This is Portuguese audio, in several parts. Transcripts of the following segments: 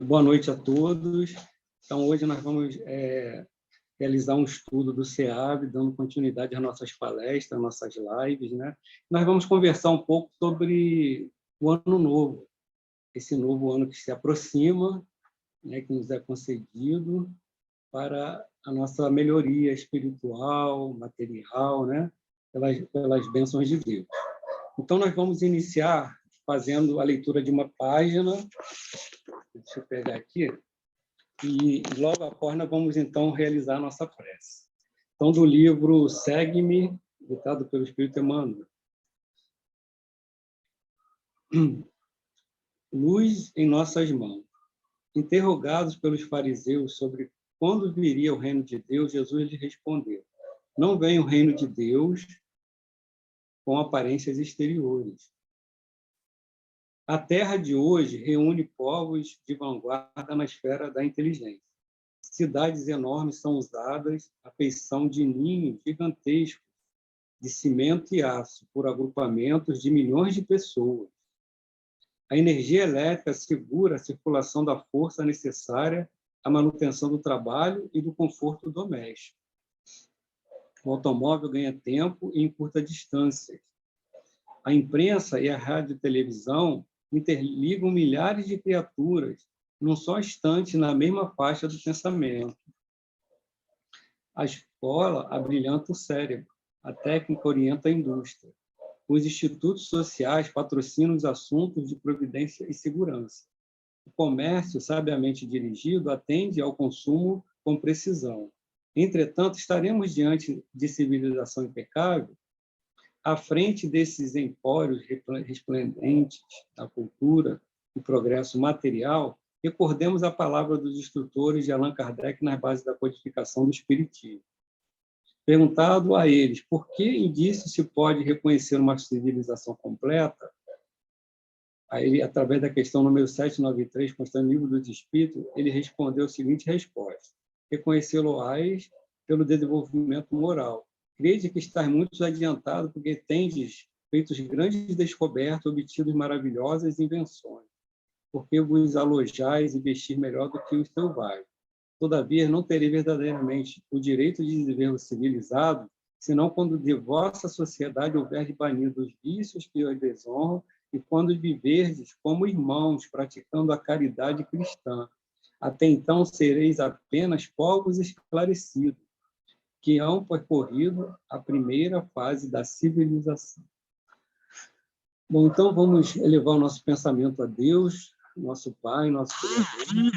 Boa noite a todos. Então, hoje nós vamos realizar um estudo do SEAB, dando continuidade às nossas palestras, às nossas lives, né? Nós vamos conversar um pouco sobre o ano novo, esse novo ano que se aproxima, né, que nos é concedido para a nossa melhoria espiritual, material, né? Pelas bênçãos de Deus. Então, nós vamos iniciar fazendo a leitura de uma página. Deixa eu pegar aqui. E logo após nós vamos, então, realizar a nossa prece. Então, do livro Segue-me, ditado pelo Espírito Emmanuel. Luz em nossas mãos. Interrogados pelos fariseus sobre quando viria o reino de Deus, Jesus lhe respondeu: não vem o reino de Deus com aparências exteriores. A Terra de hoje reúne povos de vanguarda na esfera da inteligência. Cidades enormes são usadas à feição de ninhos gigantescos de cimento e aço por agrupamentos de milhões de pessoas. A energia elétrica assegura a circulação da força necessária à manutenção do trabalho e do conforto doméstico. O automóvel ganha tempo e encurta distâncias. A imprensa e a rádio-televisão interligam milhares de criaturas num só instante na mesma faixa do pensamento. A escola abrilhanta o cérebro, a técnica orienta a indústria. Os institutos sociais patrocinam os assuntos de providência e segurança. O comércio, sabiamente dirigido, atende ao consumo com precisão. Entretanto, estaremos diante de civilização impecável? À frente desses empórios resplendentes da cultura e progresso material, recordemos a palavra dos instrutores de Allan Kardec nas bases da codificação do Espiritismo. Perguntado a eles por que indício se pode reconhecer uma civilização completa, aí, através da questão número 793, constante no Livro dos Espíritos, ele respondeu a seguinte resposta: reconhecê-lo-ás pelo desenvolvimento moral. Crede que estás muito adiantado porque tendes feito grandes descobertas, obtido maravilhosas invenções, porque vos alojais e vestir melhor do que os selvagens. Todavia, não terei verdadeiramente o direito de viver civilizado, senão quando de vossa sociedade houver banido os vícios que os desonram e quando viverdes como irmãos, praticando a caridade cristã. Até então sereis apenas povos esclarecidos, que hão percorrido a primeira fase da civilização. Bom, então vamos elevar o nosso pensamento a Deus, nosso Pai, nosso Criador,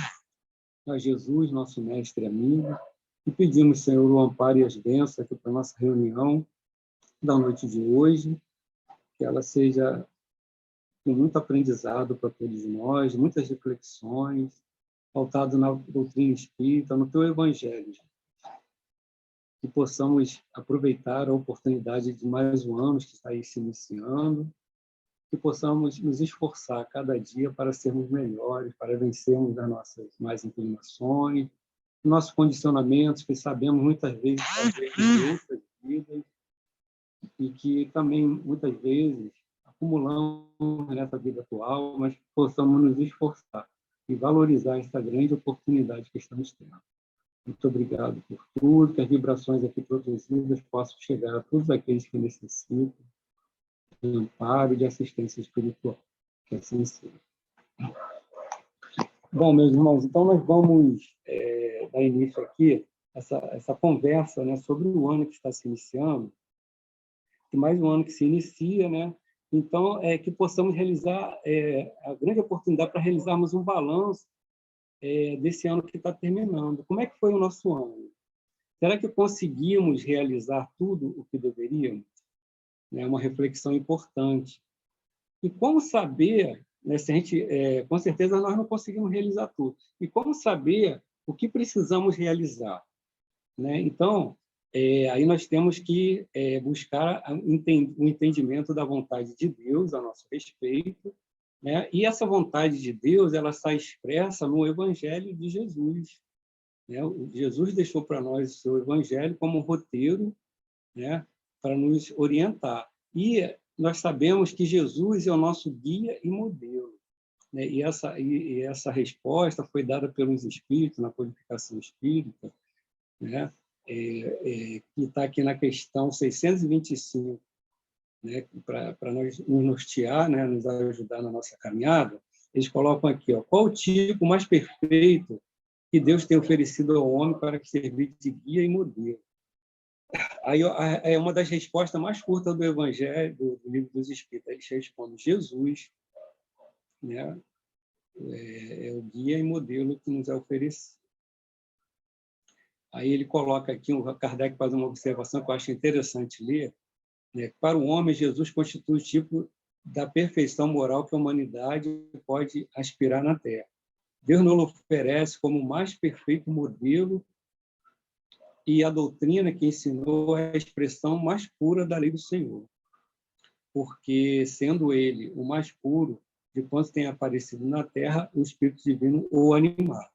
a Jesus, nosso mestre e amigo, e pedimos, Senhor, o amparo e as bênçãos aqui para a nossa reunião da noite de hoje, que ela seja com muito aprendizado para todos nós, muitas reflexões, pautado na doutrina espírita, no teu evangelho, que possamos aproveitar a oportunidade de mais um ano que está aí se iniciando, que possamos nos esforçar a cada dia para sermos melhores, para vencermos as nossas más inclinações, nossos condicionamentos, que sabemos muitas vezes fazer em outras vidas, e que também, muitas vezes, acumulamos nessa vida atual, mas possamos nos esforçar e valorizar essa grande oportunidade que estamos tendo. Muito obrigado por tudo, que as vibrações aqui produzidas possam chegar a todos aqueles que necessitam de amparo e de assistência espiritual. Que assim seja. Bom, meus irmãos, então nós vamos dar início aqui a essa conversa, né, sobre o ano que está se iniciando, e mais um ano que se inicia, né? Então, que possamos realizar a grande oportunidade para realizarmos um balanço desse ano que está terminando. Como é que foi o nosso ano? Será que conseguimos realizar tudo o que deveríamos? É uma reflexão importante. E como saber, né, se a gente, com certeza nós não conseguimos realizar tudo, e como saber o que precisamos realizar? Né? Então, aí nós temos que buscar o entendimento da vontade de Deus a nosso respeito, né? E essa vontade de Deus ela está expressa no Evangelho de Jesus. Né? Jesus deixou para nós o seu Evangelho como um roteiro, né, para nos orientar. E nós sabemos que Jesus é o nosso guia e modelo. né? E essa resposta foi dada pelos espíritos, na codificação espírita, né? Que está aqui na questão 625, né? Para nos nortear, né? Nos ajudar na nossa caminhada. Eles colocam aqui, ó, qual o tipo mais perfeito que Deus tem oferecido ao homem para servir de guia e modelo? Aí é uma das respostas mais curtas do Evangelho, do Livro dos Espíritos. Eles respondem: Jesus, né, é o guia e modelo que nos é oferecido. Aí ele coloca aqui, o Kardec faz uma observação que eu acho interessante ler, né? Para o homem, Jesus constitui o tipo da perfeição moral que a humanidade pode aspirar na Terra. Deus nos oferece como o mais perfeito modelo, e a doutrina que ensinou é a expressão mais pura da lei do Senhor, porque, sendo ele o mais puro de quantos tem aparecido na Terra, o Espírito Divino o animar.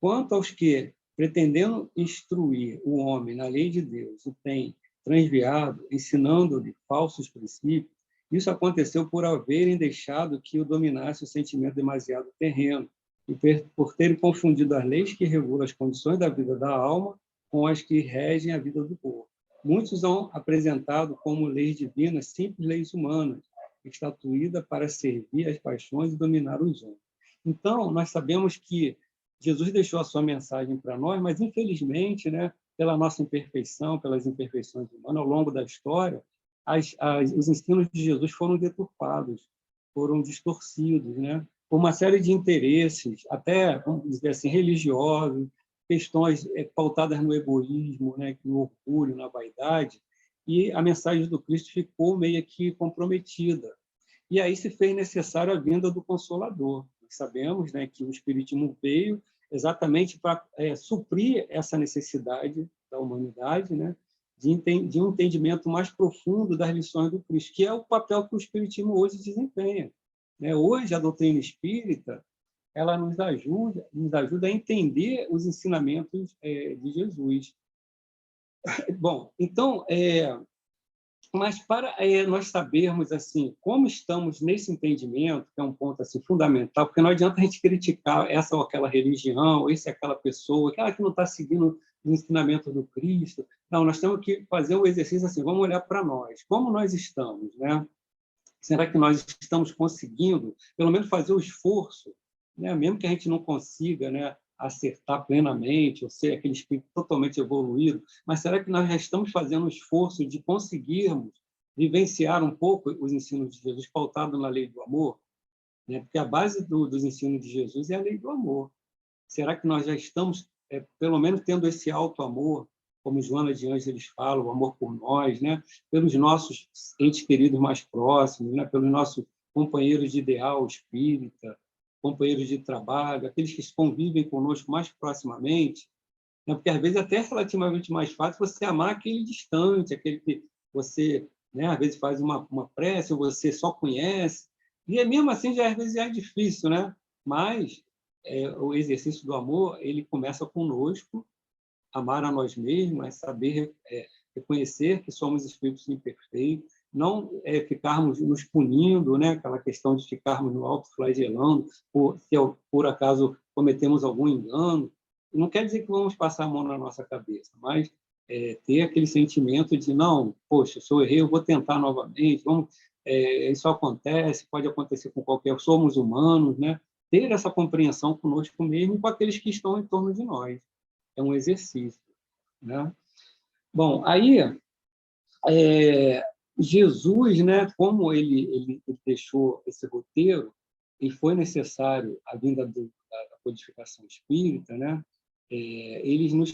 Quanto aos que, pretendendo instruir o homem na lei de Deus, o têm transviado, ensinando-lhe falsos princípios, isso aconteceu por haverem deixado que o dominasse o sentimento demasiado terreno, e por terem confundido as leis que regulam as condições da vida da alma com as que regem a vida do corpo. Muitos são apresentados como leis divinas, simples leis humanas, estatuídas para servir às paixões e dominar os homens. Então, nós sabemos que Jesus deixou a sua mensagem para nós, mas, infelizmente, né, pela nossa imperfeição, pelas imperfeições humanas, ao longo da história, os ensinos de Jesus foram deturpados, foram distorcidos, né, por uma série de interesses, até, vamos dizer assim, religiosos, questões pautadas no egoísmo, né, no orgulho, na vaidade, e a mensagem do Cristo ficou meio que comprometida. E aí se fez necessária a vinda do Consolador. Nós sabemos, né, que o Espiritismo veio exatamente para suprir essa necessidade da humanidade, né, de um entendimento mais profundo das lições do Cristo, que é o papel que o Espiritismo hoje desempenha, né? Hoje, a doutrina espírita, ela nos ajuda a entender os ensinamentos de Jesus. Bom, então, mas para nós sabermos assim como estamos nesse entendimento, que é um ponto assim fundamental, porque não adianta a gente criticar essa ou aquela religião, esse ou aquela pessoa, aquela que não está seguindo o ensinamento do Cristo. Não, nós temos que fazer o exercício assim, vamos olhar para nós, como nós estamos, né? Será que nós estamos conseguindo, pelo menos, fazer o esforço, né? Mesmo que a gente não consiga, né, acertar plenamente, ou ser aquele espírito totalmente evoluído, mas será que nós já estamos fazendo o esforço de conseguirmos vivenciar um pouco os ensinos de Jesus pautados na lei do amor? Né? Porque a base dos ensinos de Jesus é a lei do amor. Será que nós já estamos, pelo menos, tendo esse alto amor, como Joana de Ângeles fala, o amor por nós, né? Pelos nossos entes queridos mais próximos, né? Pelos nossos companheiros de ideal espírita, companheiros de trabalho, aqueles que convivem conosco mais proximamente, né? Porque, às vezes, até é relativamente mais fácil você amar aquele distante, aquele que você, né, às vezes, faz uma prece, ou você só conhece, e mesmo assim, às vezes, é difícil, né? Mas o exercício do amor, ele começa conosco, amar a nós mesmos, é saber reconhecer que somos espíritos imperfeitos, não ficarmos nos punindo, né? Aquela questão de ficarmos no autoflagelando, se por acaso cometemos algum engano. Não quer dizer que vamos passar a mão na nossa cabeça, mas ter aquele sentimento de, não, poxa, se eu errei, eu vou tentar novamente, isso acontece, pode acontecer com qualquer, somos humanos, né? Ter essa compreensão conosco mesmo e com aqueles que estão em torno de nós. É um exercício, né? Bom, aí Jesus, né, como ele deixou esse roteiro e foi necessário a vinda da codificação espírita, né?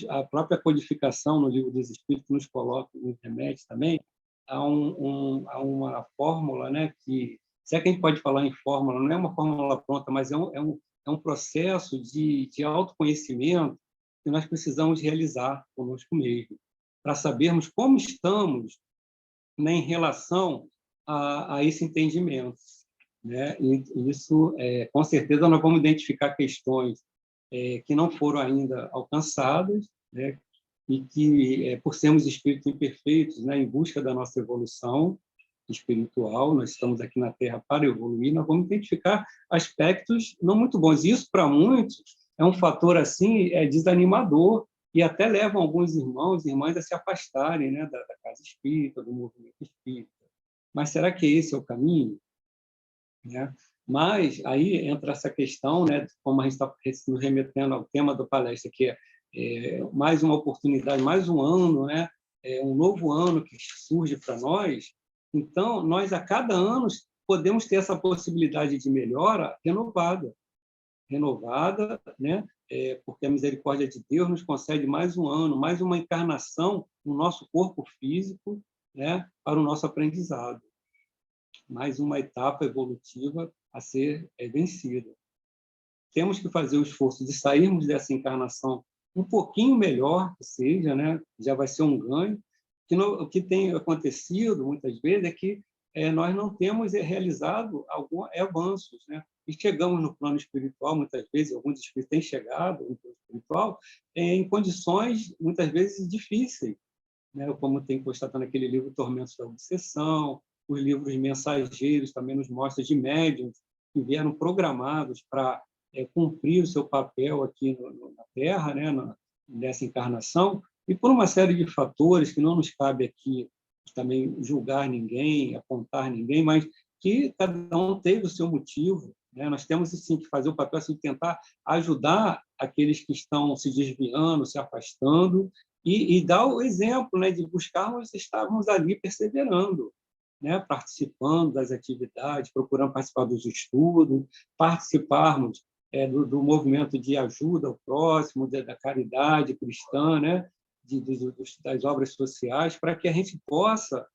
A própria codificação no Livro dos Espíritos nos coloca, nos remete também a uma fórmula, né, que, se é que a gente pode falar em fórmula, não é uma fórmula pronta, mas é um processo de autoconhecimento que nós precisamos realizar conosco mesmo, para sabermos como estamos, né, em relação a esse entendimento, né? E isso, com certeza, nós vamos identificar questões que não foram ainda alcançadas, né? E que, por sermos espíritos imperfeitos, né, em busca da nossa evolução, espiritual, nós estamos aqui na Terra para evoluir, nós vamos identificar aspectos não muito bons. Isso, para muitos, é um fator assim desanimador e até leva alguns irmãos e irmãs a se afastarem, né, da casa espírita, do movimento espírita. Mas será que esse é o caminho? Né? Mas aí entra essa questão, né, como a gente está nos remetendo ao tema da palestra, que é mais uma oportunidade, mais um ano, né, um novo ano que surge para nós. Então, nós, a cada ano, podemos ter essa possibilidade de melhora renovada, né, porque a misericórdia de Deus nos concede mais um ano, mais uma encarnação no nosso corpo físico, né, para o nosso aprendizado. Mais uma etapa evolutiva a ser vencida. Temos que fazer o esforço de sairmos dessa encarnação um pouquinho melhor, que seja, né? Já vai ser um ganho. O que tem acontecido, muitas vezes, é que nós não temos realizado alguns avanços, né? E chegamos no plano espiritual, muitas vezes, alguns espíritos têm chegado no plano espiritual em condições, muitas vezes, difíceis, né? Como tem constatado naquele livro Tormentos da Obsessão, os livros mensageiros também nos mostram de médiuns que vieram programados para cumprir o seu papel aqui na Terra, né, nessa encarnação, e por uma série de fatores que não nos cabe aqui também julgar ninguém, apontar ninguém, mas que cada um teve o seu motivo, né? Nós temos, sim, que fazer o papel assim, de tentar ajudar aqueles que estão se desviando, se afastando, e dar o exemplo, né, de buscarmos estarmos ali perseverando, né, participando das atividades, procurando participar dos estudos, participarmos do movimento de ajuda ao próximo, da caridade cristã, né, das obras sociais, para que a gente possa,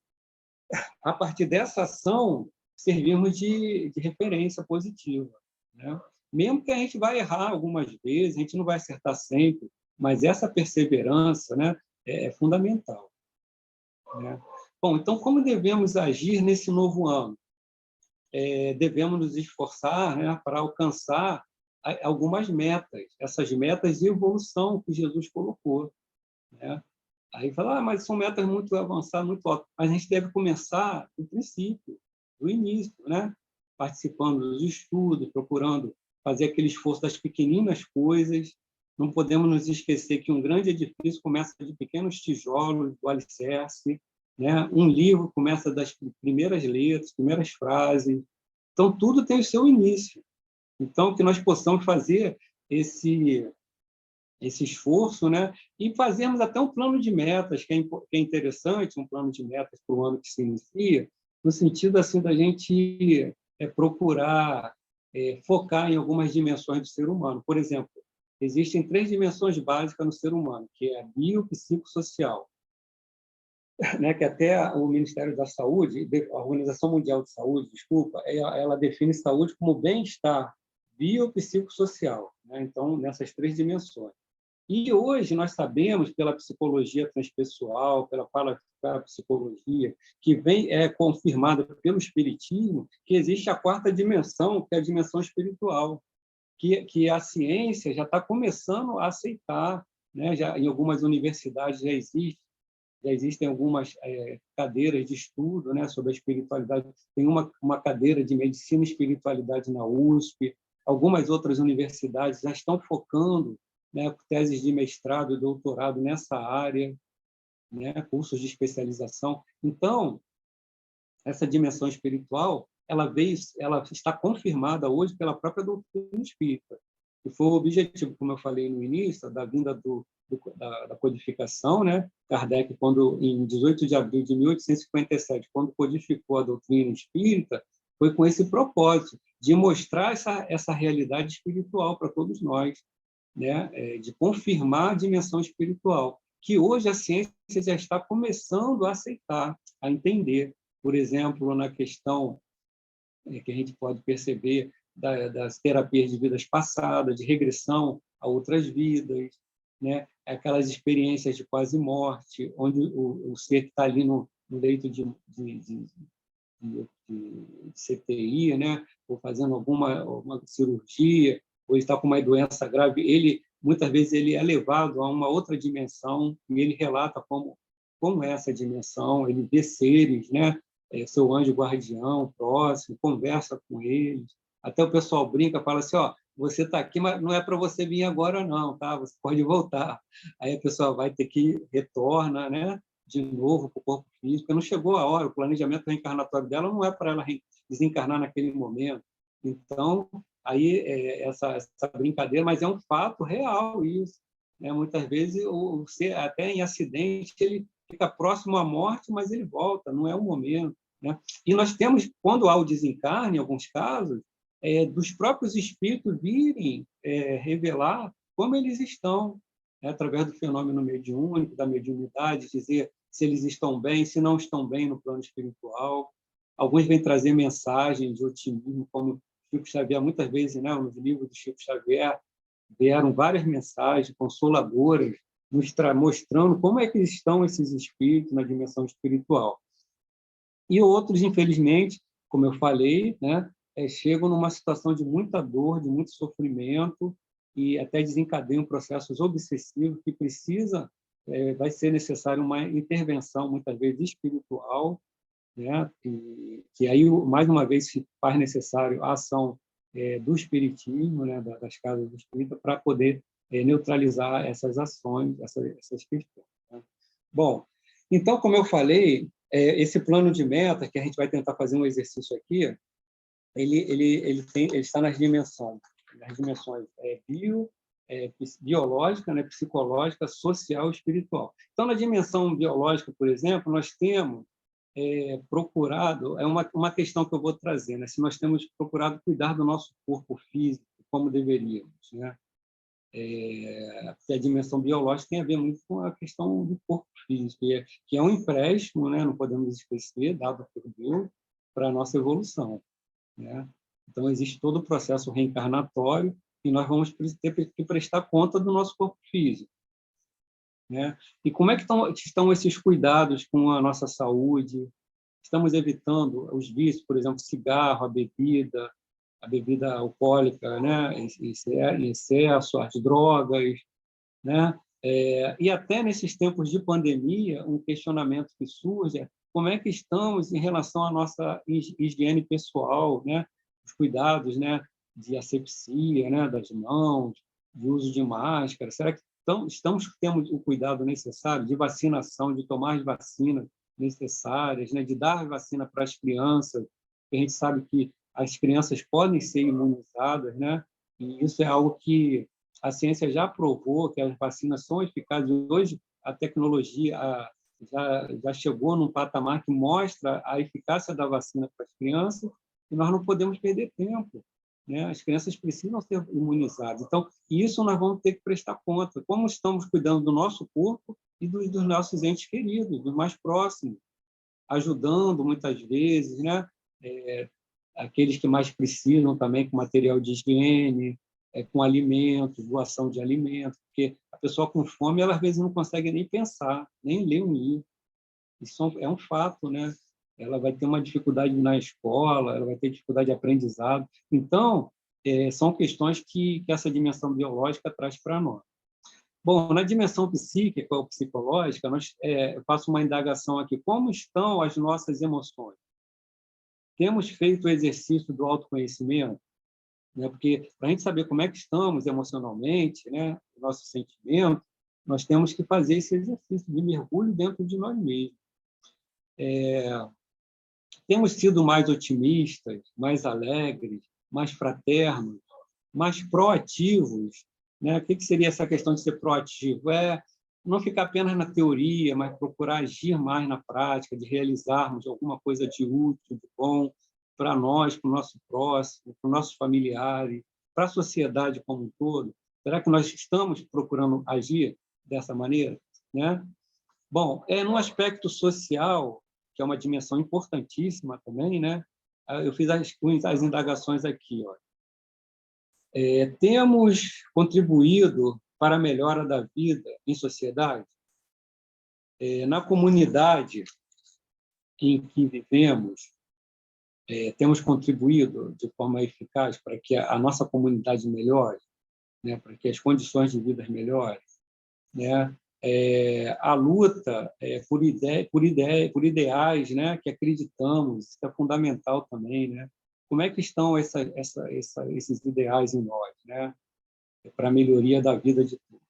a partir dessa ação, servirmos de referência positiva, né? Mesmo que a gente vai errar algumas vezes, a gente não vai acertar sempre, mas essa perseverança, né, é fundamental, né? Bom, então, como devemos agir nesse novo ano? Devemos nos esforçar, né, para alcançar algumas metas, essas metas de evolução que Jesus colocou, né? Aí fala, mas são metas muito avançadas, muito altas. Mas a gente deve começar do princípio, do início, né? Participando dos estudos, procurando fazer aquele esforço das pequeninas coisas. Não podemos nos esquecer que um grande edifício começa de pequenos tijolos, do alicerce, né? Um livro começa das primeiras letras, primeiras frases. Então, tudo tem o seu início. Então, que nós possamos fazer esse esforço, né? E fazermos até um plano de metas, que é interessante, um plano de metas para o ano que se inicia, no sentido assim da gente procurar focar em algumas dimensões do ser humano. Por exemplo, existem 3 dimensões básicas no ser humano, que é a biopsicossocial, né, que até o Ministério da Saúde, a Organização Mundial de Saúde, desculpa, ela define saúde como bem-estar biopsicossocial, né? Então, nessas 3 dimensões. E hoje nós sabemos, pela psicologia transpessoal, pela parapsicologia, que vem confirmada pelo Espiritismo, que existe a 4ª dimensão, que é a dimensão espiritual, que a ciência já está começando a aceitar, né? Já, em algumas universidades já existem algumas cadeiras de estudo, né, sobre a espiritualidade. Tem uma cadeira de medicina e espiritualidade na USP. Algumas outras universidades já estão focando, né, teses de mestrado e doutorado nessa área, né, cursos de especialização. Então, essa dimensão espiritual, ela está confirmada hoje pela própria doutrina espírita, que foi o objetivo, como eu falei no início, da vinda da codificação, né? Kardec, em 18 de abril de 1857, quando codificou a doutrina espírita, foi com esse propósito de mostrar essa realidade espiritual para todos nós, né? De confirmar a dimensão espiritual, que hoje a ciência já está começando a aceitar, a entender. Por exemplo, na questão que a gente pode perceber das terapias de vidas passadas, de regressão a outras vidas, né? Aquelas experiências de quase morte, onde o ser que está ali no leito de CTI, né? Ou fazendo uma cirurgia, ou está com uma doença grave, muitas vezes ele é levado a uma outra dimensão, e ele relata como é essa dimensão, ele vê seres, né? seu anjo guardião próximo, conversa com eles. Até o pessoal brinca, fala assim, ó, você está aqui, mas não é para você vir agora não, tá? Você pode voltar. Aí a pessoa vai ter que retorna, né? De novo para o corpo físico, porque não chegou a hora, o planejamento reencarnatório dela não é para ela desencarnar naquele momento. Então, aí essa brincadeira, mas é um fato real isso. Né? Muitas vezes, até em acidente, ele fica próximo à morte, mas ele volta, não é o momento. Né? E nós temos, quando há o desencarne, em alguns casos, dos próprios espíritos virem revelar como eles estão, né? Através do fenômeno mediúnico, da mediunidade, dizer se eles estão bem, se não estão bem no plano espiritual. Alguns vêm trazer mensagens de otimismo, como Chico Xavier, muitas vezes, né, nos livros do Chico Xavier, vieram várias mensagens consoladoras, mostrando como é que estão esses espíritos na dimensão espiritual. E outros, infelizmente, como eu falei, né, chegam numa situação de muita dor, de muito sofrimento, e até desencadeiam processos obsessivos que vai ser necessário uma intervenção, muitas vezes espiritual, né, que aí, mais uma vez, se faz necessário a ação do espiritismo, né, das casas do espírita, para poder neutralizar essas ações, essas questões. Né? Bom, então, como eu falei, esse plano de meta, que a gente vai tentar fazer um exercício aqui, ele está nas dimensões biológica, né, psicológica, social e espiritual. Então, na dimensão biológica, por exemplo, nós temos procurado, é uma questão que eu vou trazer, né, se nós temos procurado cuidar do nosso corpo físico como deveríamos, né? Porque a dimensão biológica tem a ver muito com a questão do corpo físico, que é um empréstimo, né, não podemos esquecer, dado por Deus, para a nossa evolução. Né? Então, existe todo o processo reencarnatório e nós vamos ter que prestar conta do nosso corpo físico. Né? E como é que estão esses cuidados com a nossa saúde? Estamos evitando os vícios, por exemplo, cigarro, a bebida alcoólica, né, em excesso, as drogas, né? E até nesses tempos de pandemia, um questionamento que surge é como é que estamos em relação à nossa higiene pessoal, né? Os cuidados, né, de asepsia, né, das mãos, de uso de máscara. Será que estamos tendo o cuidado necessário de vacinação, de tomar as vacinas necessárias, né, de dar vacina para as crianças? A gente sabe que as crianças podem ser imunizadas, né? E isso é algo que a ciência já provou, que as vacinas são eficazes. Hoje, a tecnologia já chegou num patamar que mostra a eficácia da vacina para as crianças, e nós não podemos perder tempo. Né? As crianças precisam ser imunizadas. Então, isso nós vamos ter que prestar conta. Como estamos cuidando do nosso corpo e dos nossos entes queridos, dos mais próximos, ajudando, muitas vezes, né? Aqueles que mais precisam também com material de higiene, com alimento, doação de alimento, porque a pessoa com fome, ela às vezes não consegue nem pensar, nem ler um livro. Isso é um fato, né? Ela vai ter uma dificuldade na escola, ela vai ter dificuldade de aprendizado. Então, são questões que essa dimensão biológica traz para nós. Bom, na dimensão psíquica ou psicológica, eu faço uma indagação aqui. Como estão as nossas emoções? Temos feito o exercício do autoconhecimento? Né? Porque, para a gente saber como é que estamos emocionalmente, né, o nosso sentimento, nós temos que fazer esse exercício de mergulho dentro de nós mesmos. Temos sido mais otimistas, mais alegres, mais fraternos, mais proativos. Né? O que seria essa questão de ser proativo? Não ficar apenas na teoria, mas procurar agir mais na prática, de realizarmos alguma coisa de útil, de bom, para nós, para o nosso próximo, para os nossos familiares, para a sociedade como um todo. Será que nós estamos procurando agir dessa maneira? Né? Bom, no aspecto social, que é uma dimensão importantíssima também, né? Eu fiz as indagações aqui. Ó. Temos contribuído para a melhora da vida em sociedade? Na comunidade em que vivemos, temos contribuído de forma eficaz para que a nossa comunidade melhore, né? Para que as condições de vida melhorem, né? A luta por ideais, né, que acreditamos, isso é fundamental também, né? Como é que estão esses ideais em nós, né, para a melhoria da vida de todos?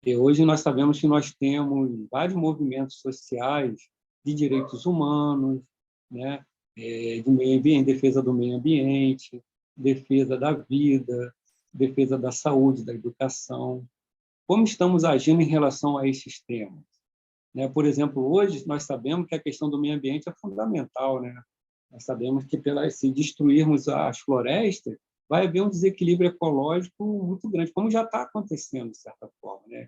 E hoje nós sabemos que nós temos vários movimentos sociais de direitos humanos, né, do meio ambiente, defesa do meio ambiente, defesa da vida, defesa da saúde, da educação. Como estamos agindo em relação a esses temas? Né? Por exemplo, hoje nós sabemos que a questão do meio ambiente é fundamental, né? Nós sabemos que, se destruirmos as florestas, vai haver um desequilíbrio ecológico muito grande, como já está acontecendo, de certa forma, né?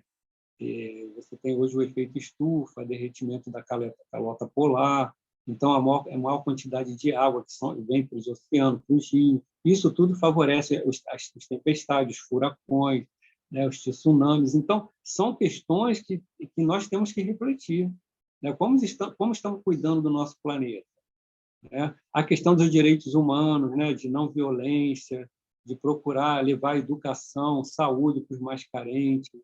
Você tem hoje o efeito estufa, derretimento da calota polar, então a maior quantidade de água que vem para os oceanos, para os rios. Isso tudo favorece as tempestades, os furacões, né, os tsunamis. Então, são questões que nós temos que refletir, né? Como estamos cuidando do nosso planeta, né? A questão dos direitos humanos, né, de não violência, de procurar levar educação, saúde para os mais carentes.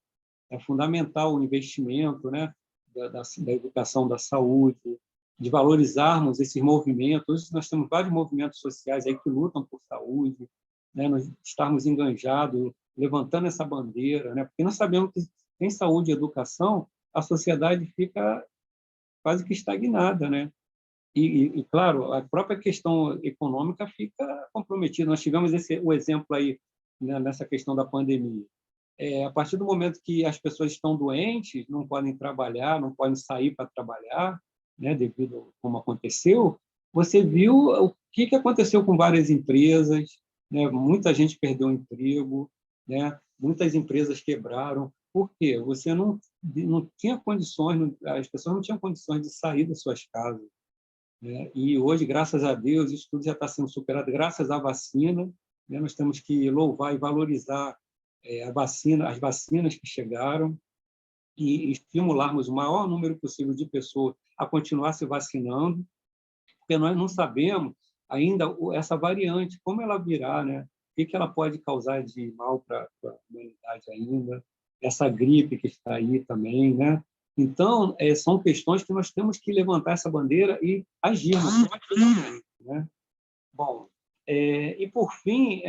É fundamental o investimento, né, da educação, da saúde, de valorizarmos esses movimentos. Hoje nós temos vários movimentos sociais aí que lutam por saúde, né, nós estarmos enganjados, levantando essa bandeira, né, porque nós sabemos que sem saúde e educação a sociedade fica quase que estagnada, né? Claro, a própria questão econômica fica comprometida. Nós tivemos o exemplo aí, né, nessa questão da pandemia. A partir do momento que as pessoas estão doentes, não podem trabalhar, não podem sair para trabalhar, né, devido a como aconteceu, você viu o que aconteceu com várias empresas, né? Muita gente perdeu o emprego, né? Muitas empresas quebraram. Por quê? Você não tinha condições, as pessoas não tinham condições de sair das suas casas, né? E hoje, graças a Deus, isso tudo já está sendo superado graças à vacina, né? Nós temos que louvar e valorizar as vacinas que chegaram e estimularmos o maior número possível de pessoas a continuar se vacinando, porque nós não sabemos ainda essa variante, como ela virá, né? O que ela pode causar de mal para a humanidade ainda, essa gripe que está aí também, né? Então, são questões que nós temos que levantar essa bandeira e agirmos, né? Bom, e, por fim,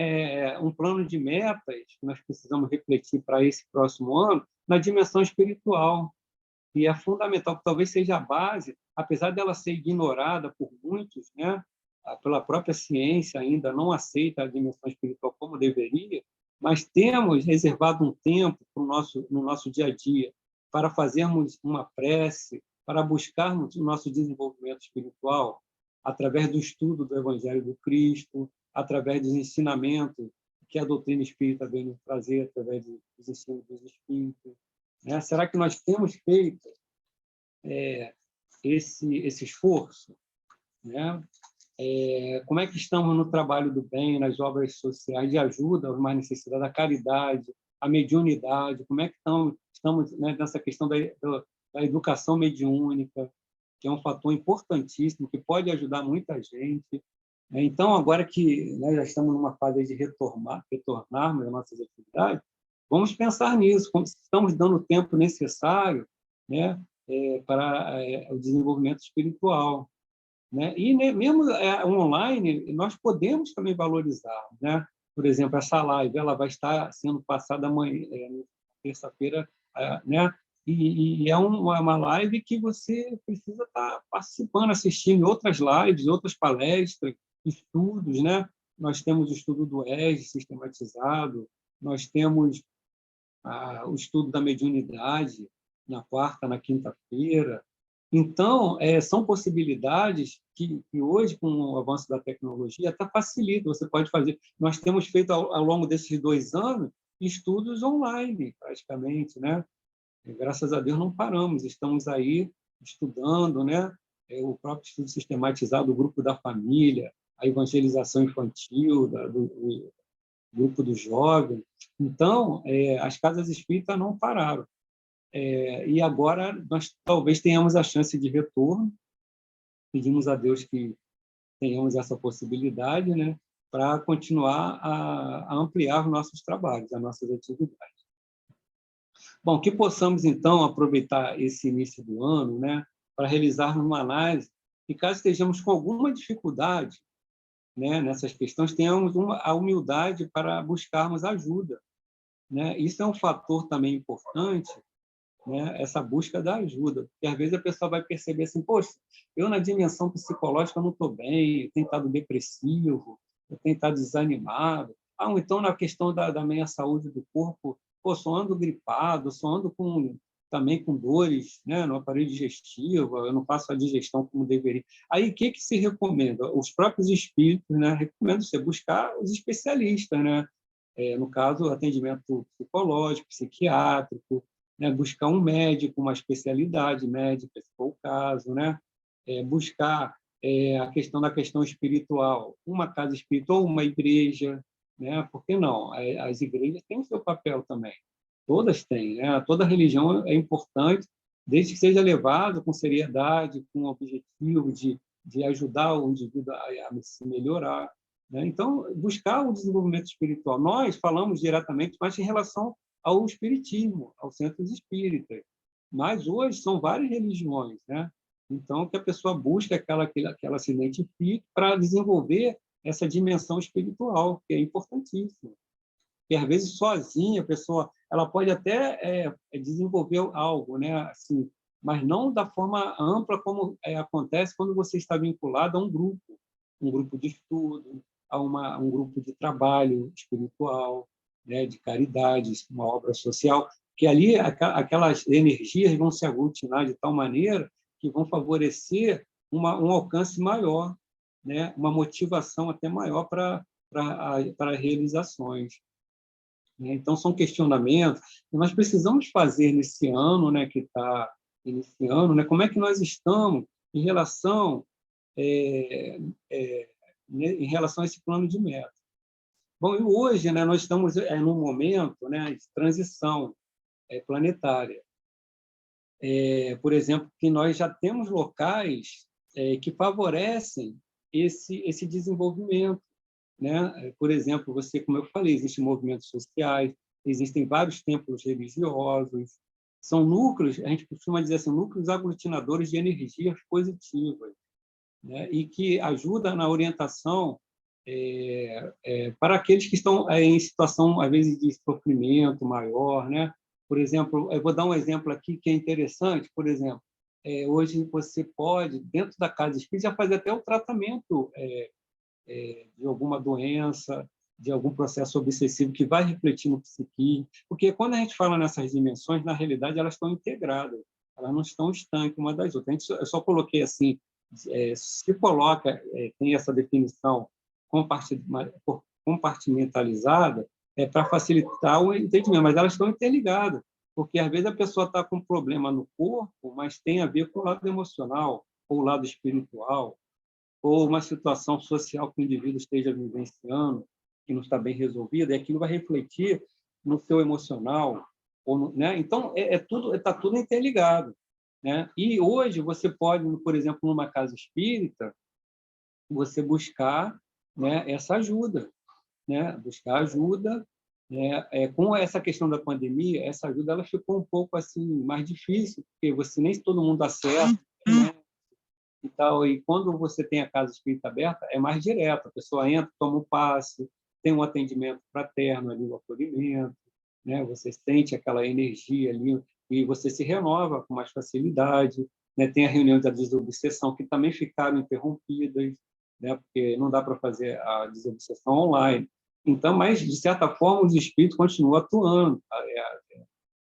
um plano de metas que nós precisamos refletir para esse próximo ano na dimensão espiritual, que é fundamental, que talvez seja a base, apesar dela ser ignorada por muitos, né, pela própria ciência ainda não aceita a dimensão espiritual como deveria, mas temos reservado um tempo no nosso dia a dia para fazermos uma prece, para buscarmos o nosso desenvolvimento espiritual através do estudo do Evangelho do Cristo, através dos ensinamentos que a doutrina espírita vem nos trazer, através dos ensinos dos espíritos, né? Será que nós temos feito esse esforço, né? Como é que estamos no trabalho do bem, nas obras sociais de ajuda aos mais necessitados, a caridade, a mediunidade? Como é que estamos, né, nessa questão da educação mediúnica, que é um fator importantíssimo, que pode ajudar muita gente. Então, agora que nós já estamos numa fase de retornarmos às nossas atividades, vamos pensar nisso, como estamos dando o tempo necessário, né, para o desenvolvimento espiritual, né? E mesmo online, nós podemos também valorizar, né? Por exemplo, essa live, ela vai estar sendo passada amanhã, terça-feira, né? E é uma live que você precisa estar participando, assistindo outras lives, outras palestras, estudos, né? Nós temos o estudo do ESG sistematizado, nós temos o estudo da mediunidade na quarta, na quinta-feira. Então, são possibilidades que hoje, com o avanço da tecnologia, até facilita. Você pode fazer. Nós temos feito, ao longo desses 2 anos, estudos online, praticamente, né? E, graças a Deus, não paramos. Estamos aí estudando, né? O próprio estudo sistematizado do grupo da família, a evangelização infantil, do grupo dos jovens. Então, as casas espíritas não pararam. E agora nós talvez tenhamos a chance de retorno. Pedimos a Deus que tenhamos essa possibilidade, né, para continuar a ampliar os nossos trabalhos, as nossas atividades. Bom, que possamos, então, aproveitar esse início do ano, né, para realizarmos uma análise e, caso estejamos com alguma dificuldade, né, nessas questões, tenhamos a humildade para buscarmos ajuda, né? Isso é um fator também importante, né, essa busca da ajuda, porque às vezes a pessoa vai perceber assim, poxa, eu na dimensão psicológica não estou bem, eu tenho estado depressivo, eu tenho estado desanimado, ou então na questão da minha saúde do corpo, pô, só ando gripado, só ando também com dores, né, no aparelho digestivo, eu não faço a digestão como deveria. Aí, o que se recomenda? Os próprios espíritos, né, recomendam você buscar os especialistas, né? No caso, atendimento psicológico, psiquiátrico, né? Buscar um médico, uma especialidade médica, se for o caso, né? Buscar a questão espiritual, uma casa espiritual ou uma igreja, né? Por que não? As igrejas têm o seu papel também, todas têm, né? Toda religião é importante, desde que seja levado com seriedade, com o objetivo de ajudar o indivíduo a se melhorar, né? Então, buscar o desenvolvimento espiritual. Nós falamos diretamente, mas em relação ao espiritismo, aos centros espíritas. Mas hoje são várias religiões, né? Então, que a pessoa busca que ela se identifique para desenvolver essa dimensão espiritual, que é importantíssima. E às vezes sozinha a pessoa, ela pode até desenvolver algo, né? Assim, mas não da forma ampla como acontece quando você está vinculado a um grupo de estudo, um grupo de trabalho espiritual, né? De caridade, uma obra social, que ali aquelas energias vão se aglutinar de tal maneira que vão favorecer um alcance maior, né? Uma motivação até maior para realizações. Então, são questionamentos que nós precisamos fazer nesse ano, né, que está iniciando, né, como é que nós estamos em relação, em relação a esse plano de meta. Bom, e hoje, né, nós estamos num momento, né, de transição planetária. Por exemplo, que nós já temos locais que favorecem esse desenvolvimento, né? Por exemplo, como eu falei, existem movimentos sociais, existem vários templos religiosos, são núcleos, a gente costuma dizer assim, núcleos aglutinadores de energias positivas, né? E que ajudam na orientação para aqueles que estão em situação, às vezes, de sofrimento maior, né? Por exemplo, eu vou dar um exemplo aqui que é interessante, por exemplo, hoje você pode, dentro da casa espírita, já fazer até o tratamento de alguma doença, de algum processo obsessivo que vai refletir no psiquismo, porque quando a gente fala nessas dimensões, na realidade elas estão integradas, elas não estão estanques uma das outras. Eu só coloquei assim, se coloca, tem essa definição compartimentalizada, para facilitar o entendimento, mas elas estão interligadas, porque às vezes a pessoa está com um problema no corpo, mas tem a ver com o lado emocional ou o lado espiritual, ou uma situação social que o indivíduo esteja vivenciando, que não está bem resolvida, e aquilo vai refletir no seu emocional. Né? Então, está tudo interligado. Né? E hoje você pode, por exemplo, numa casa espírita, você buscar, né, essa ajuda. Né? Buscar ajuda. Né? Com essa questão da pandemia, essa ajuda ela ficou um pouco assim mais difícil, porque nem todo mundo acessa, né? E tal. E quando você tem a casa espírita aberta, é mais direto. A pessoa entra, toma um passe, tem um atendimento fraterno ali, o acolhimento, né? Você sente aquela energia ali e você se renova com mais facilidade. Né? Tem a reunião da desobsessão, que também ficaram interrompidas, né? Porque não dá para fazer a desobsessão online. Então, mas, de certa forma, os espíritos continuam atuando,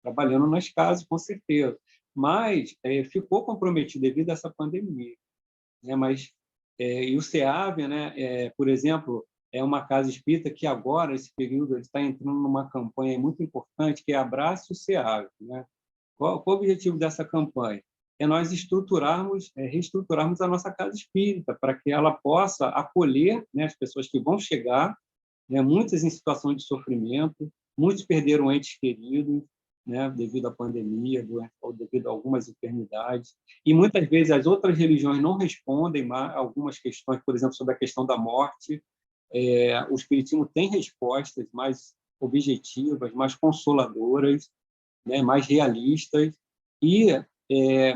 trabalhando nas casas, com certeza. Mas ficou comprometido devido a essa pandemia. Né? Mas e o SEAV, né, por exemplo, é uma casa espírita que agora, esse período, ele está entrando numa campanha muito importante, que é Abraço o SEAV. Né? Qual o objetivo dessa campanha? É nós reestruturarmos a nossa casa espírita, para que ela possa acolher, né, as pessoas que vão chegar, né, muitas em situação de sofrimento, muitos perderam entes queridos, né, devido à pandemia, ou devido a algumas enfermidades. E muitas vezes as outras religiões não respondem a algumas questões, por exemplo, sobre a questão da morte. O espiritismo tem respostas mais objetivas, mais consoladoras, né, mais realistas, e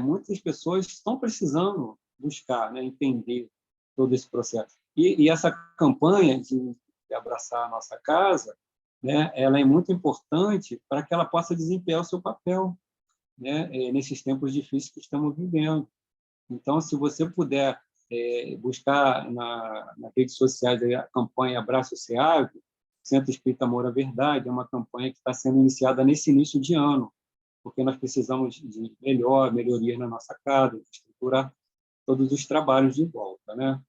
muitas pessoas estão precisando buscar, né, entender todo esse processo. E essa campanha de abraçar a nossa casa, né, ela é muito importante para que ela possa desempenhar o seu papel, né, nesses tempos difíceis que estamos vivendo. Então, se você puder buscar nas redes sociais a campanha Abraço SEAV, Centro Espírita Amor à Verdade, é uma campanha que está sendo iniciada nesse início de ano, porque nós precisamos de melhorias na nossa casa, de estruturar todos os trabalhos de volta, né?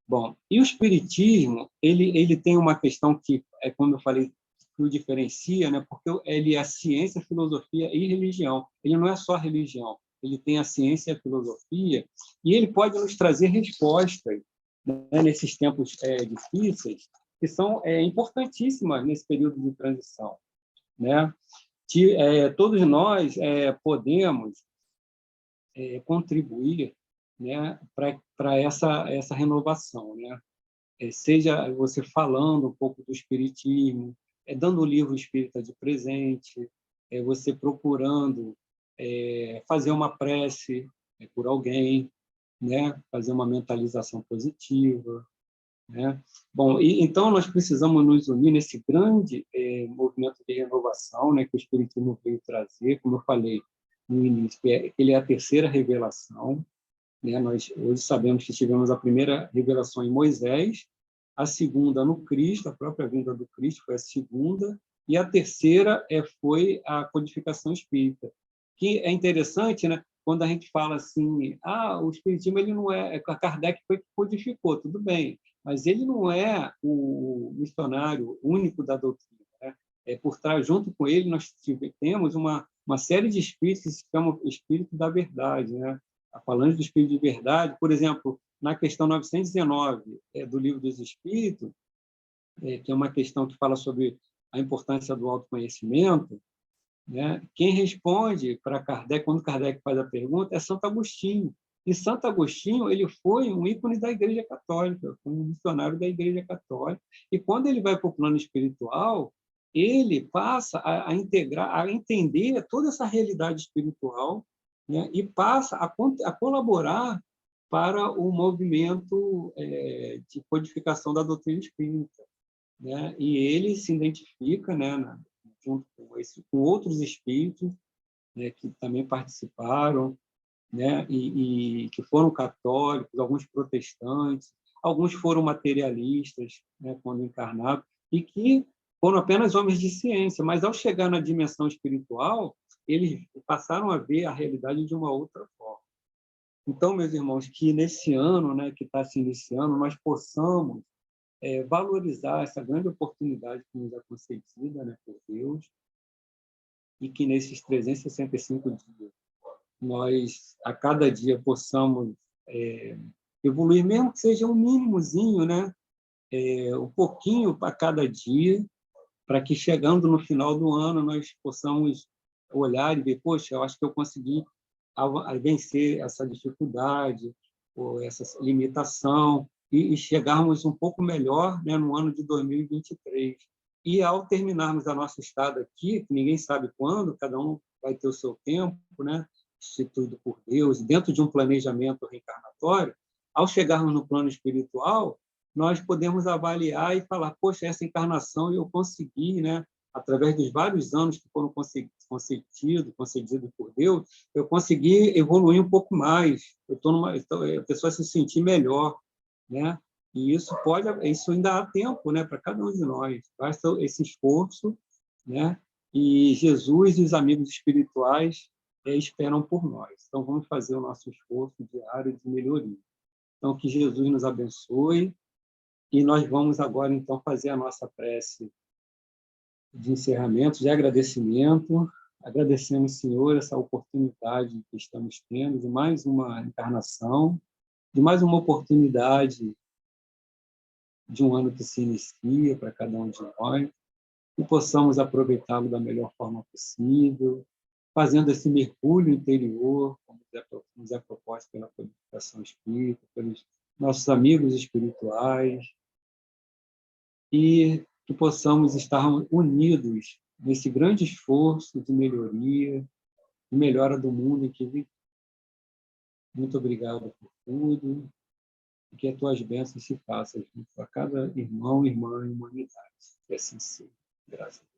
Bom, e o espiritismo, ele tem uma questão que como eu falei, que o diferencia, né? Porque ele é ciência, filosofia e religião. Ele não é só religião, ele tem a ciência e a filosofia, e ele pode nos trazer respostas, né, nesses tempos difíceis, que são importantíssimas nesse período de transição, né? Todos nós podemos contribuir, né, para essa renovação, né? Seja você falando um pouco do espiritismo, dando o livro espírita de presente, você procurando fazer uma prece por alguém, né? Fazer uma mentalização positiva, né? Bom, então nós precisamos nos unir nesse grande movimento de renovação, né, que o espiritismo veio trazer, como eu falei no início, ele é a terceira revelação, né? Nós hoje sabemos que tivemos a primeira revelação em Moisés, a segunda no Cristo, a própria vinda do Cristo foi a segunda, e a terceira foi a codificação espírita, que é interessante, né? Quando a gente fala assim, o espiritismo ele não Kardec foi que codificou, tudo bem, mas ele não é o missionário único da doutrina, né? Por trás, junto com ele, nós temos uma série de espíritos que se chamam Espírito da Verdade, né? Falando do Espírito de Verdade, por exemplo, na questão 919 do Livro dos Espíritos, que é uma questão que fala sobre a importância do autoconhecimento, né? Quem responde para Kardec, quando Kardec faz a pergunta, é Santo Agostinho. E Santo Agostinho ele foi um ícone da Igreja Católica, foi um missionário da Igreja Católica. E quando ele vai para o plano espiritual, ele passa a integrar, a entender toda essa realidade espiritual, né? E passa a colaborar para o movimento de codificação da doutrina espírita, né? E ele se identifica, né, junto com outros espíritos, né, que também participaram, né, e que foram católicos, alguns protestantes, alguns foram materialistas, né, quando encarnados, e que foram apenas homens de ciência, mas ao chegar na dimensão espiritual, eles passaram a ver a realidade de uma outra forma. Então, meus irmãos, que nesse ano, né, que está se iniciando, nós possamos valorizar essa grande oportunidade que nos é concedida, né, por Deus, e que nesses 365 dias nós, a cada dia, possamos evoluir, mesmo que seja um mínimozinho, né, um pouquinho para cada dia, para que, chegando no final do ano, nós possamos olhar e ver, poxa, eu acho que eu consegui vencer essa dificuldade, ou essa limitação, e chegarmos um pouco melhor, né, no ano de 2023. E, ao terminarmos a nossa estada aqui, que ninguém sabe quando, cada um vai ter o seu tempo, né, instituído por Deus, dentro de um planejamento reencarnatório, ao chegarmos no plano espiritual, nós podemos avaliar e falar, poxa, essa encarnação eu consegui, né, através dos vários anos que foram concedidos por Deus, eu consegui evoluir um pouco mais, a pessoa se sentir melhor, né? E isso ainda há tempo, né, para cada um de nós. Basta esse esforço, né? E Jesus e os amigos espirituais esperam por nós. Então, vamos fazer o nosso esforço diário de melhoria. Então, que Jesus nos abençoe, e nós vamos agora, então, fazer a nossa prece de encerramento, de agradecimento. Agradecemos, Senhor, essa oportunidade que estamos tendo de mais uma encarnação, de mais uma oportunidade de um ano que se inicia para cada um de nós, e possamos aproveitá-lo da melhor forma possível, fazendo esse mergulho interior, como nos é proposto pela codificação espírita, pelos nossos amigos espirituais, e que possamos estar unidos nesse grande esforço de melhoria, de melhora do mundo em que vive. Muito obrigado por tudo, e que as tuas bênçãos se façam junto a cada irmão e irmã em humanidade. Que assim seja. Graças a Deus.